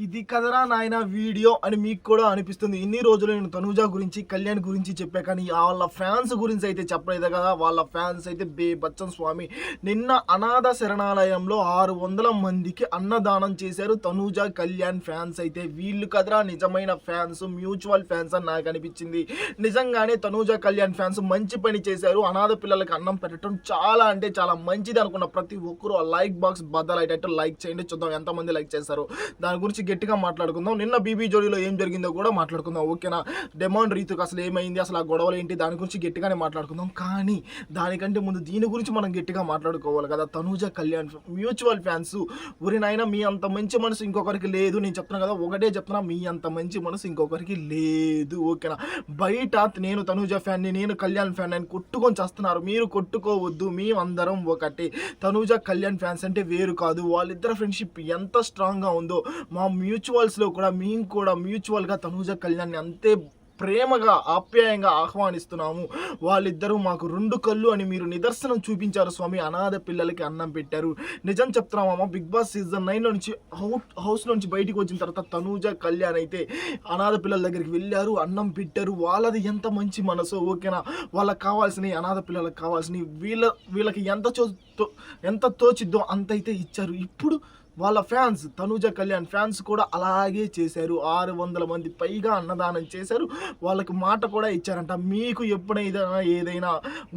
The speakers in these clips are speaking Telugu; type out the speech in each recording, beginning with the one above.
ఇది కదరా నాయన వీడియో అని మీకు కూడా అనిపిస్తుంది. ఇన్ని రోజులు నేను తనూజ గురించి, కళ్యాణ్ గురించి చెప్పా కానీ వాళ్ళ ఫ్యాన్స్ గురించి అయితే చెప్పలేదు కదా. వాళ్ళ ఫ్యాన్స్ అయితే బచ్చన్ స్వామి నిన్న అనాథ శరణాలయంలో 600 మందికి అన్నదానం చేశారు. తనూజ, కళ్యాణ్ ఫ్యాన్స్ అయితే వీళ్ళు కదరా నిజమైన ఫ్యాన్స్, మ్యూచువల్ ఫ్యాన్స్ అని నాకు అనిపించింది. నిజంగానే తనూజ, కళ్యాణ్ ఫ్యాన్స్ మంచి పని చేశారు. అనాథ పిల్లలకి అన్నం పెట్టడం చాలా అంటే చాలా మంచిది అనుకున్న ప్రతి ఒక్కరు ఆ లైక్ బాక్స్ బద్దలయ్యేటట్టు లైక్ చేయండి. చూద్దాం ఎంతమంది లైక్ చేస్తారు. దాని గురించి గట్టిగా మాట్లాడుకుందాం. నిన్న బీబీ జోడీలో ఏం జరిగిందో కూడా మాట్లాడుకుందాం, ఓకేనా? డెమాన్ రీతుకు అసలు ఏమైంది, అసలు ఆ గొడవలు ఏంటి, దాని గురించి గట్టిగానే మాట్లాడుకుందాం. కానీ దానికంటే ముందు దీని గురించి మనం గట్టిగా మాట్లాడుకోవాలి కదా. తనూజ, కళ్యాణ్ మ్యూచువల్ ఫ్యాన్స్, ఊరినైనా మీ అంత మంచి మనసు ఇంకొకరికి లేదు. నేను చెప్తున్నా కదా, ఒకటే చెప్తున్నా, మీ అంత మంచి మనసు ఇంకొకరికి లేదు, ఓకేనా? బయట నేను తనూజ ఫ్యాన్ని, నేను కళ్యాణ్ ఫ్యాన్ అని కొట్టుకొని చేస్తున్నారు. మీరు కొట్టుకోవద్దు, మేమందరం ఒకటే. తనూజ, కళ్యాణ్ ఫ్యాన్స్ అంటే వేరు కాదు. వాళ్ళిద్దరు ఫ్రెండ్షిప్ ఎంత స్ట్రాంగ్గా ఉందో మా మ్యూచువల్స్లో కూడా మేము కూడా మ్యూచువల్గా తనూజ, కళ్యాణ్ని అంతే ప్రేమగా ఆప్యాయంగా ఆహ్వానిస్తున్నాము. వాళ్ళిద్దరూ మాకు 2 కళ్ళు అని మీరు నిదర్శనం చూపించారు స్వామి. అనాథ పిల్లలకి అన్నం పెట్టారు. నిజం చెప్తున్నామమ్మ, బిగ్ బాస్ సీజన్ 9 నుంచి హౌస్ నుంచి బయటికి వచ్చిన తర్వాత తనూజ, కళ్యాణ్ అయితే అనాథ పిల్లల దగ్గరికి వెళ్ళారు, అన్నం పెట్టారు. వాళ్ళది ఎంత మంచి మనసు, ఓకేనా? వాళ్ళకి కావాల్సినవి, అనాథ పిల్లలకు కావాల్సినవి వీళ్ళకి ఎంత తోచిద్దో అంతైతే ఇచ్చారు. ఇప్పుడు వాళ్ళ ఫ్యాన్స్, తనూజ, కళ్యాణ్ ఫ్యాన్స్ కూడా అలాగే చేశారు. 600 మంది పైగా అన్నదానం చేశారు. వాళ్ళకి మాట కూడా ఇచ్చారంట, మీకు ఎప్పుడైనా ఏదైనా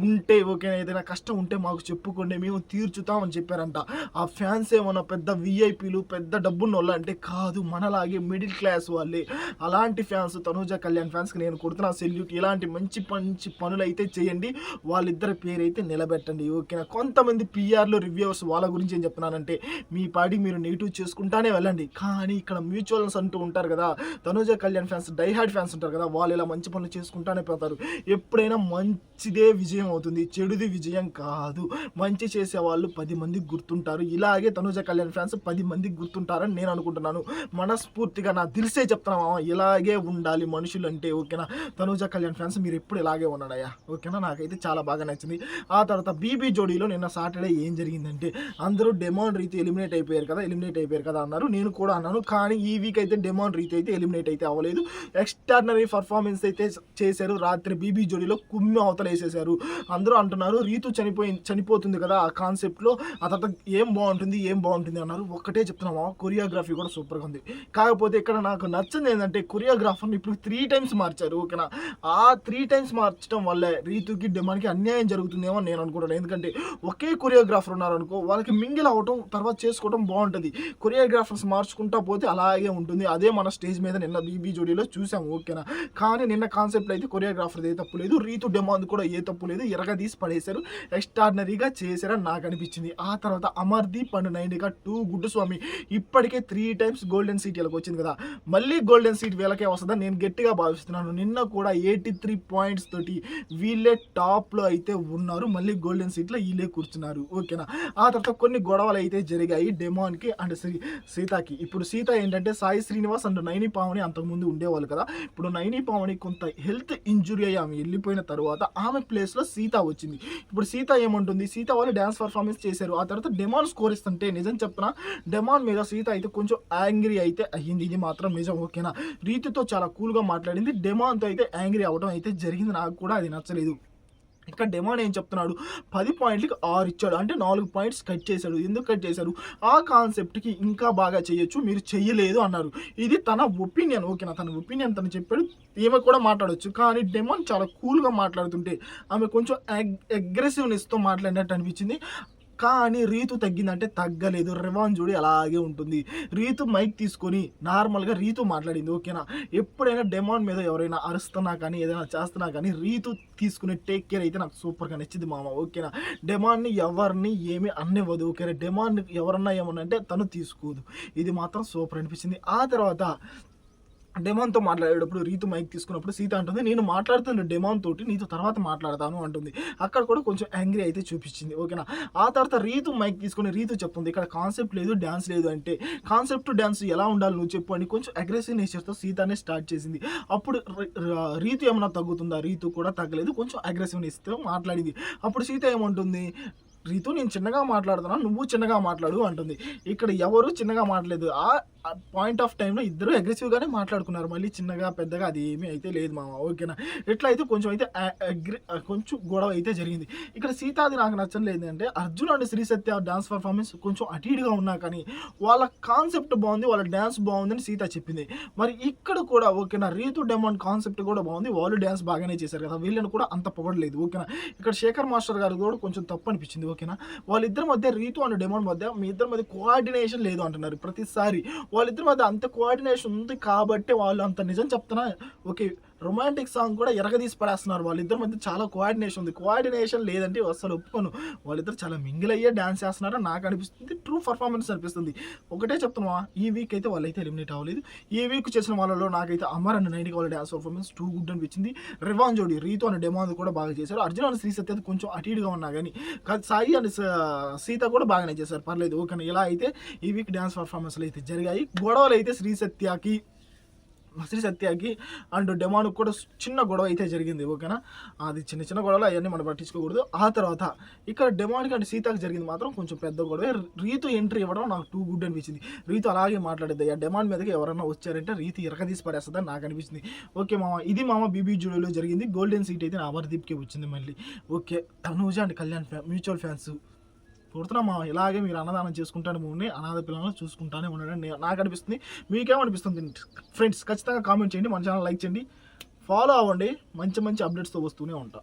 ఉంటే ఓకేనా, ఏదైనా కష్టం ఉంటే మాకు చెప్పుకోండి, మేము తీర్చుతామని చెప్పారంట. ఆ ఫ్యాన్స్ ఏమన్నా పెద్ద విఐపీలు, పెద్ద డబ్బున్న వాళ్ళు అంటే కాదు, మనలాగే మిడిల్ క్లాస్ వాళ్ళే. అలాంటి ఫ్యాన్స్, తనూజ, కళ్యాణ్ ఫ్యాన్స్కి నేను కొడుతున్నా సెల్యూట్. ఇలాంటి మంచి మంచి పనులు అయితే చేయండి, వాళ్ళిద్దరి పేరైతే నిలబెట్టండి, ఓకేనా? కొంతమంది పిఆర్లు, రివ్యూవర్స్ వాళ్ళ గురించి ఏం చెప్తున్నానంటే, మీ పాడి మీరు నెగిటివ్ చేసుకుంటానే వెళ్ళండి. కానీ ఇక్కడ మ్యూచువల్స్ అంటూ ఉంటారు కదా, Tanuja, Kalyan fans, die-hard fans ఉంటారు కదా, వాళ్ళు ఇలా మంచి పనులు చేసుకుంటానే పోతారు. ఎప్పుడైనా మంచిదే విజయం అవుతుంది, చెడుది విజయం కాదు. మంచి చేసే వాళ్ళు 10 మందికి గుర్తుంటారు. ఇలాగే తనూజ, కళ్యాణ్ ఫ్యాన్స్ 10 మందికి గుర్తుంటారని నేను అనుకుంటున్నాను. మనస్ఫూర్తిగా నా తెలిసే చెప్తున్నామా, ఇలాగే ఉండాలి మనుషులు అంటే, ఓకేనా? తనూజ, కళ్యాణ్ ఫ్యాన్స్ మీరు ఎప్పుడు ఇలాగే ఉన్నాడయ్యా, ఓకేనా? నాకైతే చాలా బాగా నచ్చింది. ఆ తర్వాత బీబీ జోడీలో నిన్న సాటర్డే ఏం జరిగిందంటే, అందరూ డెమాన్ రీతి ఎలిమినేట్ అయిపోయారు కదా అన్నారు. నేను కూడా అన్నాను. కానీ ఈ వీక్ అయితే డెమాన్ రీతి అయితే ఎలిమినేట్ అయితే అవ్వలేదు. ఎక్స్ట్రాడినరీ పర్ఫార్మెన్స్ అయితే చేశారు. రాత్రి బీబీ జోడీలో కుమ్మి అవతల వేసేశారు. అందరూ అంటున్నారు రీతు చనిపోతుంది కదా ఆ కాన్సెప్ట్లో, ఆ తర్వాత ఏం బాగుంటుంది అన్నారు. ఒక్కటే చెప్తున్నామా, కొరియోగ్రఫీ కూడా సూపర్గా ఉంది. కాకపోతే ఇక్కడ నాకు నచ్చింది ఏంటంటే, కొరియోగ్రాఫర్ని ఇప్పుడు 3 times మార్చారు, ఓకేనా? ఆ 3 times మార్చడం వల్లే రీతుకి, డెమాన్కి అన్యాయం జరుగుతుందేమో నేను అనుకుంటాను. ఎందుకంటే ఒకే కొరియోగ్రాఫర్ ఉన్నారనుకో, వాళ్ళకి మింగిల్ అవ్వటం తర్వాత చేసుకోవడం బాగుంటుంది. కొరియోగ్రాఫర్స్ మార్చుకుంటా పోతే అలాగే ఉంటుంది. అదే మన స్టేజ్ మీద నిన్న బీబీ జోడీలో చూసాం, ఓకేనా? కానీ నిన్న కాన్సెప్ట్లో అయితే కొరియోగ్రాఫర్ ఏ తప్పు లేదు, రీతు, డెమాన్ కూడా ఏ తప్పు లేదు. ఎరగదీసి పడేశారు, ఎక్స్ట్రాడినరీగా చేశారని నాకు అనిపించింది. ఆ తర్వాత అమర్దీప్ అండ్ నైనికా 2 గుడ్ స్వామి ఇప్పటికే 3 times గోల్డెన్ సీట్ వీళ్ళకి వచ్చింది కదా, మళ్ళీ గోల్డెన్ సీట్ వీళ్ళకే వస్తుందని నేను గట్టిగా భావిస్తున్నాను. నిన్న కూడా 83 points తోటి వీళ్ళే టాప్లో అయితే ఉన్నారు. మళ్ళీ గోల్డెన్ సీట్లో వీళ్ళే కూర్చున్నారు, ఓకేనా? ఆ తర్వాత కొన్ని గొడవలు అయితే జరిగాయి డెమాన్కి అండ్ సీతకి. ఇప్పుడు సీత ఏంటంటే, సాయి శ్రీనివాస్ అండ్ నైని పావని అంతకుముందు ఉండేవాళ్ళు కదా. ఇప్పుడు నైని పావని కొంత హెల్త్ ఇంజురీ అయ్యి ఆమె వెళ్ళిపోయిన తర్వాత ఆమె ప్లేస్లో సీత వచ్చింది. ఇప్పుడు సీత ఏమంటుంది, సీత వాళ్ళు డ్యాన్స్ పర్ఫార్మెన్స్ చేశారు. ఆ తర్వాత డెమాన్ స్కోర్ ఇస్తుంటే, నిజం చెప్తున్నా, డెమాన్ మీద సీత అయితే కొంచెం యాంగ్రీ అయితే అయ్యింది. ఇది మాత్రం నిజం, ఓకేనా? రీతితో చాలా కూల్గా మాట్లాడింది, డెమాన్తో అయితే యాంగ్రీ అవ్వడం అయితే జరిగింది. నాకు కూడా అది నచ్చలేదు. ఇక్కడ డెమాన్ ఏం చెప్తున్నాడు, 10 పాయింట్లకి 6 ఇచ్చాడు, అంటే 4 points కట్ చేశాడు. ఎందుకు కట్ చేశాడు, ఆ కాన్సెప్ట్కి ఇంకా బాగా చేయొచ్చు, మీరు చెయ్యలేదు అన్నారు. ఇది తన ఒపీనియన్, ఓకేనా? తన ఒపీనియన్ తను చెప్పాడు, ఈమె కూడా మాట్లాడవచ్చు. కానీ డెమాన్ చాలా కూల్గా మాట్లాడుతుంటే ఆమె కొంచెం అగ్రెసివ్నెస్తో మాట్లాడినట్టు అనిపించింది. కానీ రీతు తగ్గిందంటే తగ్గలేదు. రివాన్ జోడి అలాగే ఉంటుంది. రీతు మైక్ తీసుకొని నార్మల్గా రీతు మాట్లాడింది, ఓకేనా? ఎప్పుడైనా డెమాన్ మీద ఎవరైనా అరుస్తున్నా కానీ ఏదైనా చేస్తున్నా కానీ రీతు తీసుకునే టేక్ కేర్ అయితే నాకు సూపర్గా నచ్చింది మామ, ఓకేనా? డెమాన్ని ఎవరిని ఏమీ అన్నివ్వదు, ఓకేనా? డెమాన్ ఎవరన్నా ఏమన్నా అంటే తను తీసుకోదు. ఇది మాత్రం సూపర్ అనిపించింది. ఆ తర్వాత డెమాన్తో మాట్లాడేటప్పుడు రీతు మైక్ తీసుకున్నప్పుడు సీత అంటుంది, నేను మాట్లాడుతున్న డెమాన్ తోటి నీతో తర్వాత మాట్లాడతాను అంటుంది. అక్కడ కూడా కొంచెం యాంగ్రీ అయితే చూపించింది, ఓకేనా? ఆ తర్వాత రీతు మైక్ తీసుకుని రీతు చెప్తుంది, ఇక్కడ కాన్సెప్ట్ లేదు, డ్యాన్స్ లేదు అంటే, కాన్సెప్ట్ డ్యాన్స్ ఎలా ఉండాలి నువ్వు చెప్పు అని కొంచెం అగ్రెసివ్ నేచర్తో సీతనే స్టార్ట్ చేసింది. అప్పుడు రీతు ఏమన్నా తగ్గుతుందా, రీతు కూడా తగ్గలేదు, కొంచెం అగ్రెసివ్ నేచర్తో మాట్లాడింది. అప్పుడు సీత ఏమంటుంది, రీతు నేను చిన్నగా మాట్లాడుతున్నాను, నువ్వు చిన్నగా మాట్లాడు అంటుంది. ఇక్కడ ఎవరు చిన్నగా మాట్లాడలేదు. పాయింట్ ఆఫ్ టైంలో ఇద్దరు అగ్రెసివ్గానే మాట్లాడుకున్నారు. మళ్ళీ చిన్నగా పెద్దగా అది ఏమీ అయితే లేదు మామ. ఓకేనా. ఎట్లా అయితే కొంచెం అయితే కొంచెం గొడవ అయితే జరిగింది. ఇక్కడ సీతాది నాకు నచ్చలేదు అంటే Arjun and Sri Satya dance performance కొంచెం అటు ఇటుగా ఉన్నా కానీ వాళ్ళ కాన్సెప్ట్ బాగుంది, వాళ్ళ డ్యాన్స్ బాగుందని సీత చెప్పింది. మరి ఇక్కడ కూడా ఓకేనా రీతు డెమాండ్ కాన్సెప్ట్ కూడా బాగుంది, వాళ్ళు డ్యాన్స్ బాగానే చేశారు కదా, వీళ్ళని కూడా అంత పొగడలేదు. ఓకేనా. ఇక్కడ శేఖర్ మాస్టర్ గారు కూడా కొంచెం తప్పు అనిపించింది. ఓకేనా. వాళ్ళిద్దరి మధ్య రీతు అండ్ డెమాండ్ మధ్య మీ ఇద్దరి మధ్య కోఆర్డినేషన్ లేదు అంటున్నారు ప్రతిసారి. వాళ్ళిద్దరి మధ్య అంత కోఆర్డినేషన్ ఉంది కాబట్టి వాళ్ళు అంత నిజం చెప్తున్నా ఓకే రొమాంటిక్ సాంగ్ కూడా ఎరగదీసి పడేస్తున్నారు. వాళ్ళిద్దరి మధ్య చాలా కోఆర్డినేషన్ ఉంది. కోఆర్డినేషన్ లేదంటే అసలు ఒప్పుకోను. వాళ్ళిద్దరు చాలా మింగిల్ అయ్యే డాన్స్ చేస్తున్నారని నాకు అనిపిస్తుంది. ట్రూ పర్ఫార్మెన్స్ అనిపిస్తుంది. ఒకటే చెప్తున్నా, ఈ వీక్ అయితే వాళ్ళైతే ఎలిమినేట్ అవ్వలేదు. ఈ వీక్ చేసిన వాళ్ళలో నాకైతే అమర్ అండ్ నైన్కి వాళ్ళ డాన్స్ పర్ఫార్మెన్స్ టూ గుడ్ అనిపించింది. రివాన్ జోడి రీతు అండ్ డెమాండ్ కూడా బాగా చేశారు. అర్జున్ అండ్ శ్రీ సత్య కొంచెం అటు ఇటుగా ఉన్నా కానీ సాయి అండ్ సీత కూడా బాగానే చేశారు, పర్లేదు. ఓకేనా. ఇలా అయితే ఈ వీక్ డ్యాన్స్ పర్ఫార్మెన్స్లు అయితే జరిగాయి. గొడవలు అయితే శ్రీ సత్యకి అండ్ డెమాన్కి కూడా చిన్న గొడవ అయితే జరిగింది. ఓకేనా. అది చిన్న చిన్న గొడవలు అవన్నీ మనం పట్టించుకోకూడదు. ఆ తర్వాత ఇక్కడ డెమాన్కి అండ్ సీతకి జరిగింది మాత్రం కొంచెం పెద్ద గొడవ. రీతు ఎంట్రీ ఇవ్వడం నాకు టూ గుడ్ అనిపించింది. రీతు అలాగే మాట్లాడేది. ఆ డెమాండ్ మీదకి ఎవరన్నా వచ్చారంటే రీతు ఇరకదీసి పడేస్తుందని నాకు అనిపించింది. ఓకే మామ, ఇది మామ బీబీ జూడియోలో జరిగింది. గోల్డెన్ సీట్ అయితే నా అమర్దీప్కి వచ్చింది మళ్ళీ. Okay. Tanuja and Kalyan mutual fans పుడుతున్నామా, ఇలాగే మీరు అన్నదానం చేసుకుంటానే ఉండి అనాథ పిల్లలను చూసుకుంటానే ఉండడం నాకు అనిపిస్తుంది. మీకేమనిపిస్తుంది ఫ్రెండ్స్? ఖచ్చితంగా కామెంట్ చేయండి, మన ఛానల్ లైక్ చేయండి, ఫాలో అవ్వండి. మంచి మంచి అప్డేట్స్తో వస్తూనే ఉంటా.